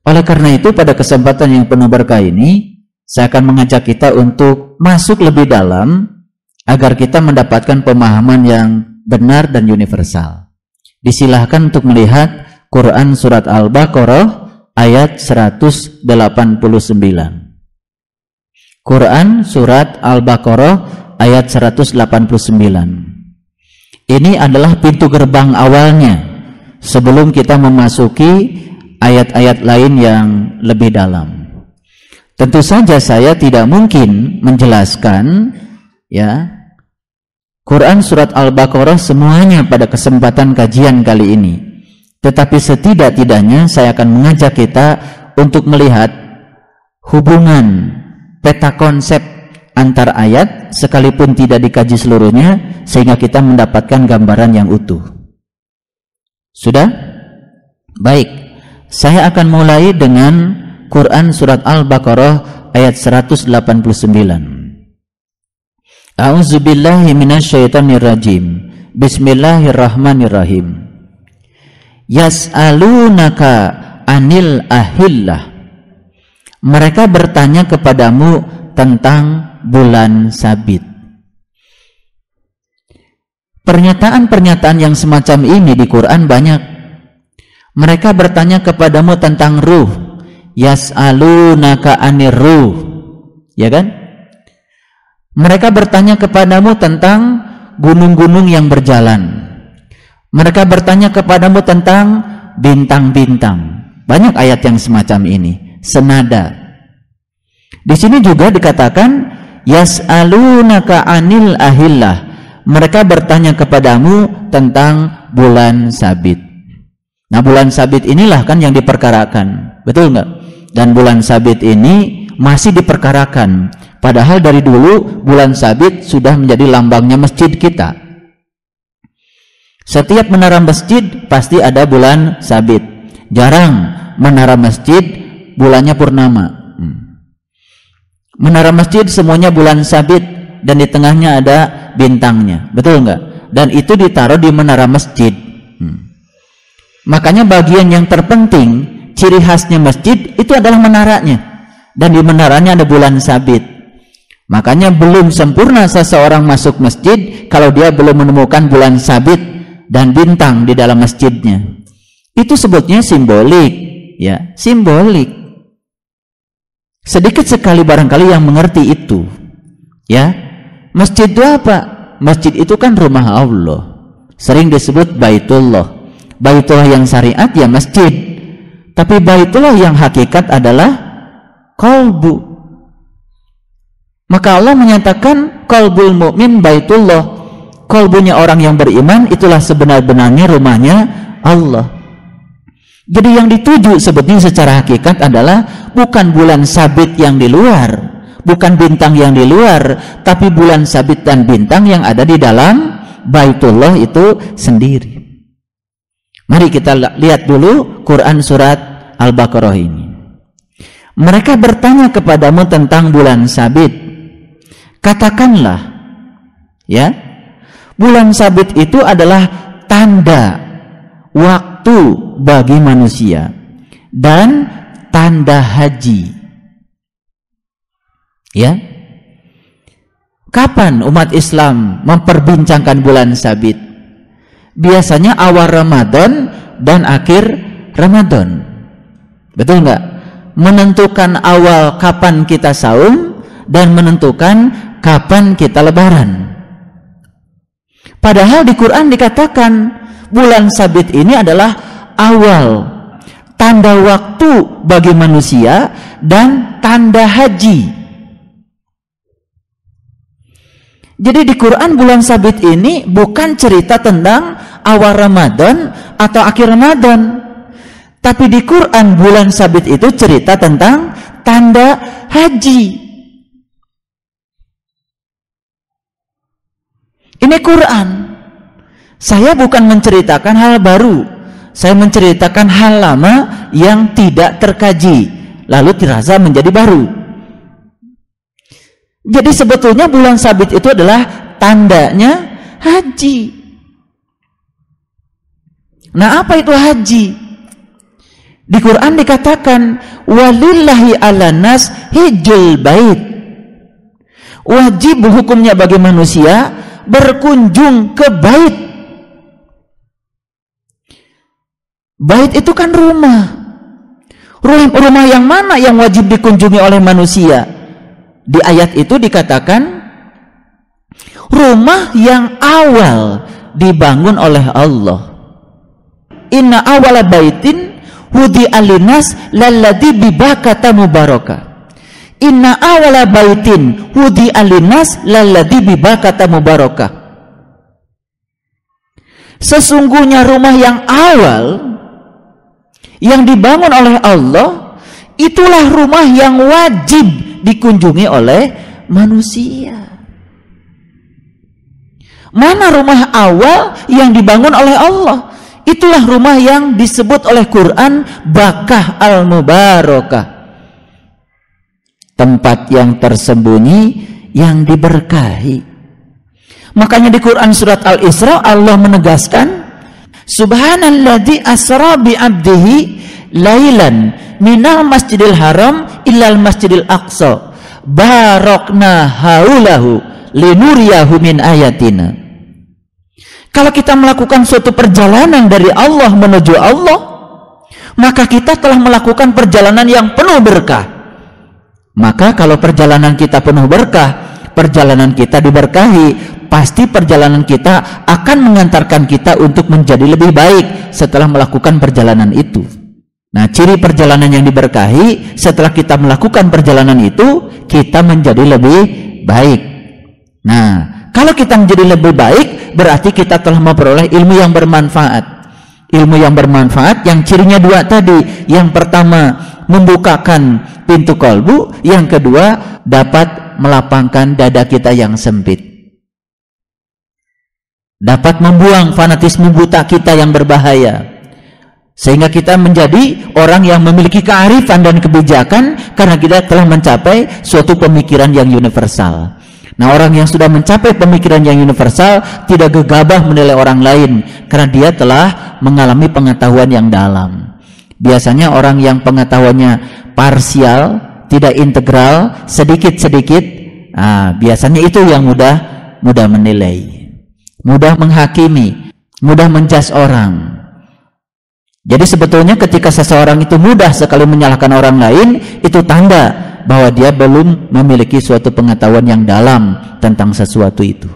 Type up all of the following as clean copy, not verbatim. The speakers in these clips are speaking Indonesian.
Oleh karena itu, pada kesempatan yang penuh berkah ini, saya akan mengajak kita untuk masuk lebih dalam agar kita mendapatkan pemahaman yang benar dan universal. Disilahkan untuk melihat Quran Surat Al-Baqarah ayat 189. Quran Surat Al-Baqarah ayat 189. Ini adalah pintu gerbang awalnya sebelum kita memasuki ayat-ayat lain yang lebih dalam. Tentu saja saya tidak mungkin menjelaskan ya Quran Surat Al-Baqarah semuanya pada kesempatan kajian kali ini. Tetapi setidak-tidaknya saya akan mengajak kita untuk melihat hubungan peta konsep antar ayat sekalipun tidak dikaji seluruhnya sehingga kita mendapatkan gambaran yang utuh. Sudah? Baik. Saya akan mulai dengan Quran Surat Al-Baqarah ayat 189. A'udzubillahi minasyaitonirrajim. Bismillahirrahmanirrahim. Yas'alunaka anil ahillah. Mereka bertanya kepadamu tentang bulan sabit. Pernyataan-pernyataan yang semacam ini di Quran banyak. Mereka bertanya kepadamu tentang ruh. Yas'alunaka anir ruh. Ya kan? Mereka bertanya kepadamu tentang gunung-gunung yang berjalan. Mereka bertanya kepadamu tentang bintang-bintang. Banyak ayat yang semacam ini, senada. Di sini juga dikatakan yas'alunaka anil ahillah. Mereka bertanya kepadamu tentang bulan sabit. Nah, bulan sabit inilah kan yang diperkarakan, betul nggak? Dan bulan sabit ini masih diperkarakan. Padahal dari dulu bulan sabit sudah menjadi lambangnya masjid kita. Setiap menara masjid pasti ada bulan sabit. Jarang menara masjid bulannya purnama. Menara masjid semuanya bulan sabit dan di tengahnya ada bintangnya, betul nggak? Dan itu ditaruh di menara masjid. Makanya bagian yang terpenting, ciri khasnya masjid itu adalah menaranya. Dan di menaranya ada bulan sabit. Makanya belum sempurna seseorang masuk masjid kalau dia belum menemukan bulan sabit dan bintang di dalam masjidnya. Itu sebutnya simbolik, ya, simbolik. Sedikit sekali barangkali yang mengerti itu. Ya. Masjid itu apa? Masjid itu kan rumah Allah. Sering disebut Baitullah. Baitullah yang syariat ya masjid, tapi Baitullah yang hakikat adalah qalbu. Maka Allah menyatakan qalbul mu'min Baitullah. Qalbunya orang yang beriman itulah sebenar-benarnya rumahnya Allah. Jadi yang dituju sebetulnya secara hakikat adalah bukan bulan sabit yang di luar, bukan bintang yang di luar, tapi bulan sabit dan bintang yang ada di dalam Baitullah itu sendiri. Mari kita lihat dulu Quran Surat Al-Baqarah ini. Mereka bertanya kepadamu tentang bulan sabit. Katakanlah, ya, bulan sabit itu adalah tanda waktu bagi manusia dan tanda haji. Ya, kapan umat Islam memperbincangkan bulan sabit? Biasanya awal Ramadan dan akhir Ramadan. Betul nggak? Menentukan awal kapan kita saum dan menentukan kapan kita lebaran. Padahal di Quran dikatakan bulan sabit ini adalah awal, tanda waktu bagi manusia dan tanda haji. Jadi di Quran bulan sabit ini bukan cerita tentang awal Ramadan atau akhir Ramadan. Tapi di Quran bulan sabit itu cerita tentang tanda haji. Ini Quran. Saya bukan menceritakan hal baru. Saya menceritakan hal lama yang tidak terkaji, lalu dirasa menjadi baru. Jadi sebetulnya bulan sabit itu adalah tandanya haji. Nah, apa itu haji? Di Quran dikatakan walillahi 'alan nas hijjul bait. Wajib hukumnya bagi manusia berkunjung ke bait. Bait itu kan rumah. Rumah yang mana yang wajib dikunjungi oleh manusia? Di ayat itu dikatakan rumah yang awal dibangun oleh Allah. Inna awala baitin hudi alinas lalladhi bibakata mubaraka. Inna awala baitin hudi alinas lalladhi bibakata mubaraka. Sesungguhnya rumah yang awal yang dibangun oleh Allah, itulah rumah yang wajib dikunjungi oleh manusia. Mana rumah awal yang dibangun oleh Allah? Itulah rumah yang disebut oleh Quran Bakah al-Mubarakah, tempat yang tersembunyi yang diberkahi. Makanya di Quran surat Al-Isra Allah menegaskan, Subhanalladzi asra bi 'abdihi lailan minal masjidil haram ilal masjidil aqsa barakna haulahu linuriyahu min ayatina. Kalau kita melakukan suatu perjalanan dari Allah menuju Allah, maka kita telah melakukan perjalanan yang penuh berkah. Maka kalau perjalanan kita penuh berkah, perjalanan kita diberkahi, pasti perjalanan kita akan mengantarkan kita untuk menjadi lebih baik setelah melakukan perjalanan itu. Nah, ciri perjalanan yang diberkahi, setelah kita melakukan perjalanan itu, kita menjadi lebih baik. Nah, kalau kita menjadi lebih baik, berarti kita telah memperoleh ilmu yang bermanfaat. Ilmu yang bermanfaat yang cirinya dua tadi. Yang pertama, membukakan pintu kolbu. Yang kedua, dapat melapangkan dada kita yang sempit. Dapat membuang fanatisme buta kita yang berbahaya. Sehingga kita menjadi orang yang memiliki kearifan dan kebijakan karena kita telah mencapai suatu pemikiran yang universal. Nah, orang yang sudah mencapai pemikiran yang universal tidak gegabah menilai orang lain karena dia telah mengalami pengetahuan yang dalam. Biasanya orang yang pengetahuannya parsial, tidak integral, sedikit-sedikit, biasanya itu yang mudah menilai, mudah menghakimi, mudah menjudge orang. Jadi sebetulnya ketika seseorang itu mudah sekali menyalahkan orang lain, itu tanda bahwa dia belum memiliki suatu pengetahuan yang dalam tentang sesuatu itu.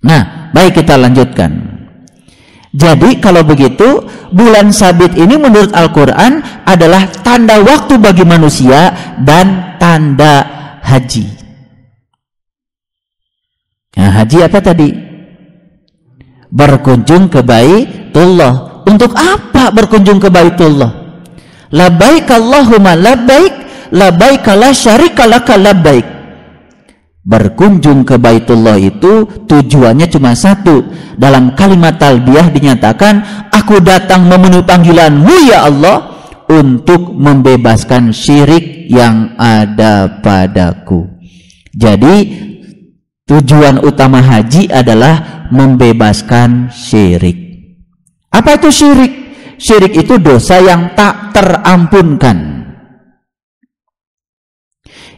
Nah, baik, kita lanjutkan. Jadi kalau begitu, bulan Sabit ini menurut Al-Quran adalah tanda waktu bagi manusia dan tanda haji. Nah, haji apa tadi? Berkunjung ke Baitullah. Untuk apa berkunjung ke Baitullah? Labbaik Allahumma labbaik, labbaik la syarika laka labbaik. Berkunjung ke Baitullah itu tujuannya cuma satu. Dalam kalimat talbiyah dinyatakan, aku datang memenuhi panggilanmu ya Allah untuk membebaskan syirik yang ada padaku. Jadi tujuan utama haji adalah membebaskan syirik. Apa itu syirik? Syirik itu dosa yang tak terampunkan.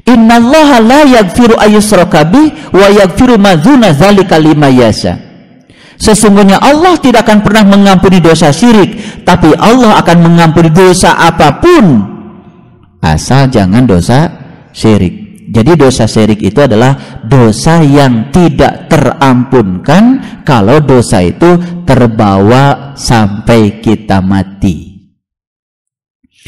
Innallaha la yaghfiru ayyushraka bih wa yaghfiru ma dzuna dzalika liman yasha. Sesungguhnya Allah tidak akan pernah mengampuni dosa syirik, tapi Allah akan mengampuni dosa apapun asal jangan dosa syirik. Jadi dosa syirik itu adalah dosa yang tidak terampunkan kalau dosa itu terbawa sampai kita mati.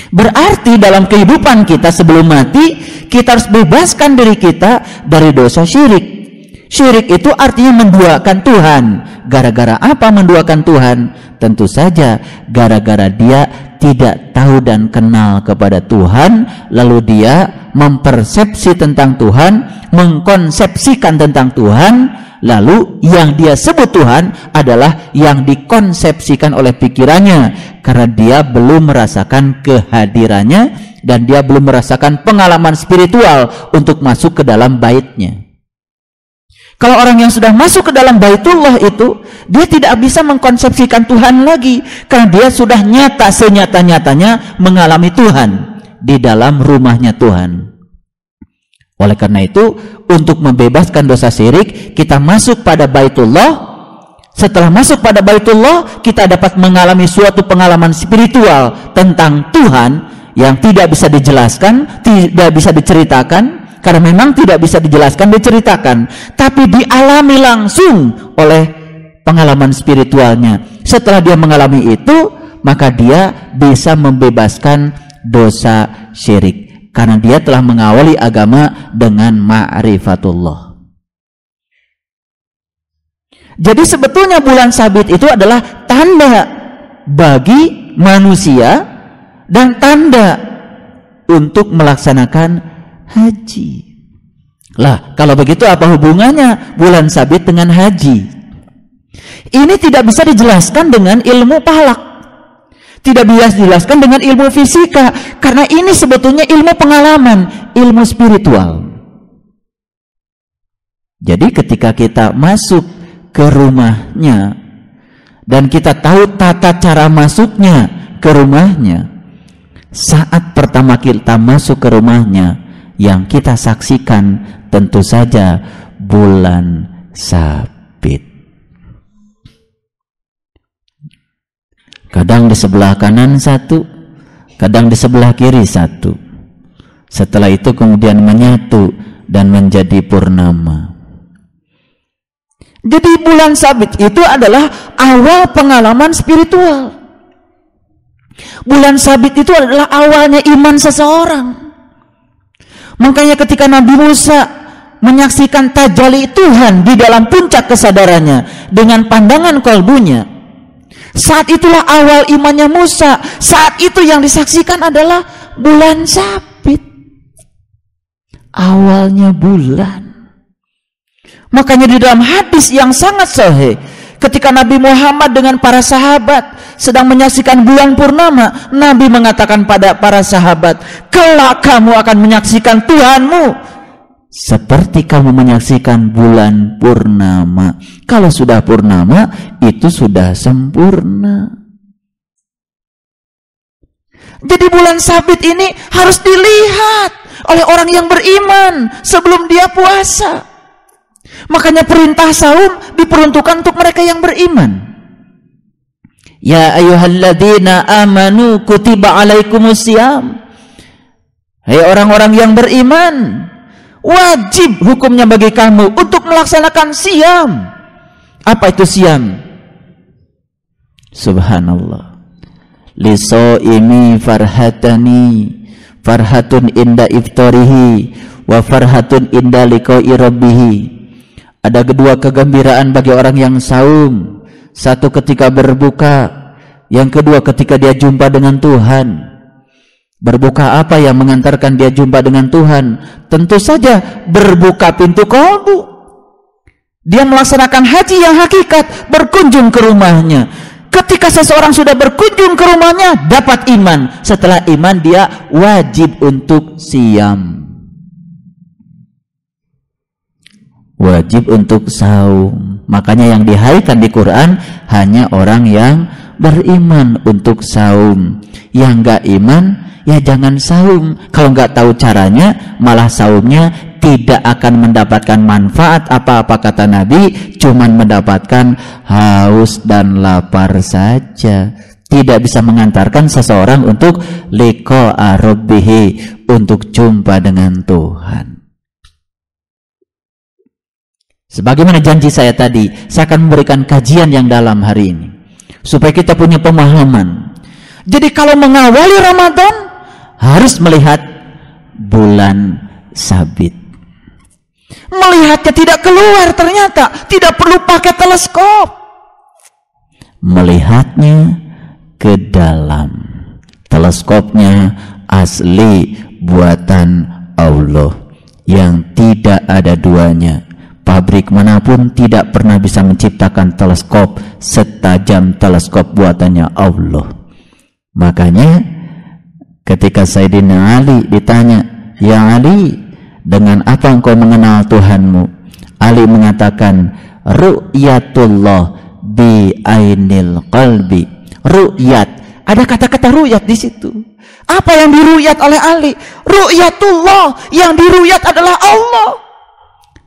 Berarti dalam kehidupan kita sebelum mati, kita harus bebaskan diri kita dari dosa syirik. Syirik itu artinya menduakan Tuhan. Gara-gara apa menduakan Tuhan? Tentu saja gara-gara dia tidak tahu dan kenal kepada Tuhan, lalu dia mempersepsi tentang Tuhan, mengkonsepsikan tentang Tuhan, lalu yang dia sebut Tuhan adalah yang dikonsepsikan oleh pikirannya, karena dia belum merasakan kehadirannya dan dia belum merasakan pengalaman spiritual untuk masuk ke dalam baitnya. Kalau orang yang sudah masuk ke dalam Baitullah itu, dia tidak bisa mengkonsepsikan Tuhan lagi, karena dia sudah nyata senyata-nyatanya mengalami Tuhan di dalam rumahnya Tuhan. Oleh karena itu, untuk membebaskan dosa syirik, kita masuk pada Baitullah. Setelah masuk pada Baitullah, kita dapat mengalami suatu pengalaman spiritual tentang Tuhan yang tidak bisa dijelaskan, tidak bisa diceritakan, karena memang tidak bisa dijelaskan, diceritakan, tapi dialami langsung oleh pengalaman spiritualnya. Setelah dia mengalami itu, maka dia bisa membebaskan dosa syirik, karena dia telah mengawali agama dengan ma'rifatullah. Jadi sebetulnya bulan sabit itu adalah tanda bagi manusia dan tanda untuk melaksanakan haji. Lah, kalau begitu apa hubungannya bulan sabit dengan haji? Ini tidak bisa dijelaskan dengan ilmu falak, tidak bisa dijelaskan dengan ilmu fisika, karena ini sebetulnya ilmu pengalaman, ilmu spiritual. Jadi ketika kita masuk ke rumahnya dan kita tahu tata cara masuknya ke rumahnya, saat pertama kita masuk ke rumahnya, yang kita saksikan tentu saja bulan sabit. Kadang di sebelah kanan satu, kadang di sebelah kiri satu. Setelah itu kemudian menyatu dan menjadi purnama. Jadi bulan sabit itu adalah awal pengalaman spiritual. Bulan sabit itu adalah awalnya iman seseorang. Makanya ketika Nabi Musa menyaksikan tajalli Tuhan di dalam puncak kesadarannya dengan pandangan kolbunya, saat itulah awal imannya Musa. Saat itu yang disaksikan adalah bulan sabit, awalnya bulan. Makanya di dalam hadis yang sangat sahih, ketika Nabi Muhammad dengan para sahabat sedang menyaksikan bulan purnama, Nabi mengatakan pada para sahabat, kelak kamu akan menyaksikan Tuhanmu seperti kamu menyaksikan bulan purnama. Kalau sudah purnama, itu sudah sempurna. Jadi bulan sabit ini harus dilihat oleh orang yang beriman sebelum dia puasa. Makanya perintah saum diperuntukkan untuk mereka yang beriman. Ya ayyuhalladzina amanu kutiba alaikumusiyam. Hai orang-orang yang beriman, wajib hukumnya bagi kamu untuk melaksanakan siam. Apa itu siam? Subhanallah. Lisoimi farhatani, farhatun inda iftarihi wa farhatun inda liqa'i rabbih. Ada kedua kegembiraan bagi orang yang saum. Satu ketika berbuka, yang kedua ketika dia jumpa dengan Tuhan. Berbuka apa yang mengantarkan dia jumpa dengan Tuhan? Tentu saja berbuka pintu qalbu. Dia melaksanakan haji yang hakikat, berkunjung ke rumahnya. Ketika seseorang sudah berkunjung ke rumahnya, dapat iman. Setelah iman, dia wajib untuk siam, wajib untuk saum. Makanya yang diharikan di Quran hanya orang yang beriman untuk saum. Yang enggak iman, ya jangan saum. Kalau enggak tahu caranya, malah saumnya tidak akan mendapatkan manfaat apa-apa, kata Nabi, cuman mendapatkan haus dan lapar saja. Tidak bisa mengantarkan seseorang untuk liqa'a rabbih, untuk jumpa dengan Tuhan. Sebagaimana janji saya tadi, saya akan memberikan kajian yang dalam hari ini supaya kita punya pemahaman. Jadi kalau mengawali Ramadan harus melihat bulan sabit. Melihatnya tidak keluar, ternyata tidak perlu pakai teleskop. Melihatnya ke dalam. Teleskopnya asli buatan Allah yang tidak ada duanya. Pabrik manapun tidak pernah bisa menciptakan teleskop setajam teleskop buatannya Allah. Makanya ketika Sayyidina Ali ditanya, "Ya Ali, dengan apa engkau mengenal Tuhanmu?" Ali mengatakan ru'yatullah bi ainil qalbi. Ru'yat, ada kata-kata ru'yat di situ. Apa yang diruyat oleh Ali? Ru'yatullah, yang diruyat adalah Allah.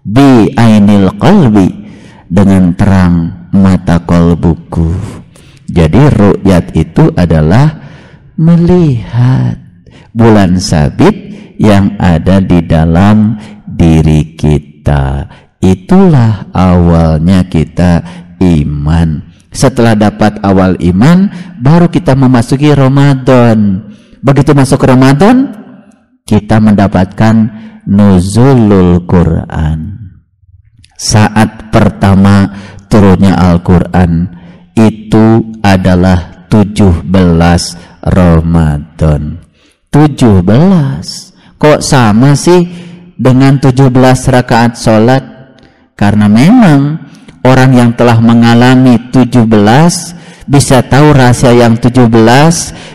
Bi ainil qalbi, dengan terang mata kolbuku. Jadi ru'yat itu adalah melihat bulan sabit yang ada di dalam diri kita. Itulah awalnya kita iman. Setelah dapat awal iman, baru kita memasuki Ramadan. Begitu masuk Ramadan, kita mendapatkan nuzulul Quran. Saat pertama turunnya Al-Quran itu adalah 17 Ramadan. 17. Kok sama sih dengan 17 rakaat sholat? Karena memang orang yang telah mengalami 17 bisa tahu rahasia yang 17,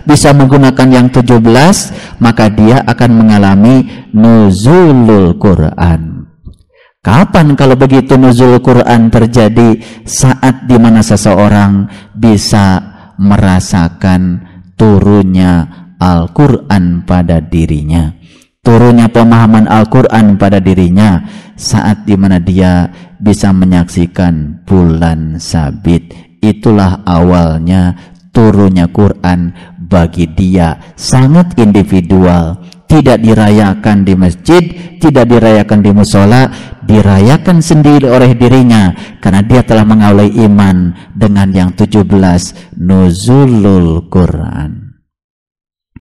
bisa menggunakan yang 17, maka dia akan mengalami nuzulul Quran. Kapan kalau begitu nuzulul Quran terjadi? Saat dimana seseorang bisa merasakan turunnya Al-Quran pada dirinya, turunnya pemahaman Al-Quran pada dirinya, saat dimana dia bisa menyaksikan bulan sabit. Itulah awalnya turunnya Quran bagi dia, sangat individual, tidak dirayakan di masjid, tidak dirayakan di musola, dirayakan sendiri oleh dirinya, karena dia telah mengawali iman dengan yang 17 nuzulul Quran.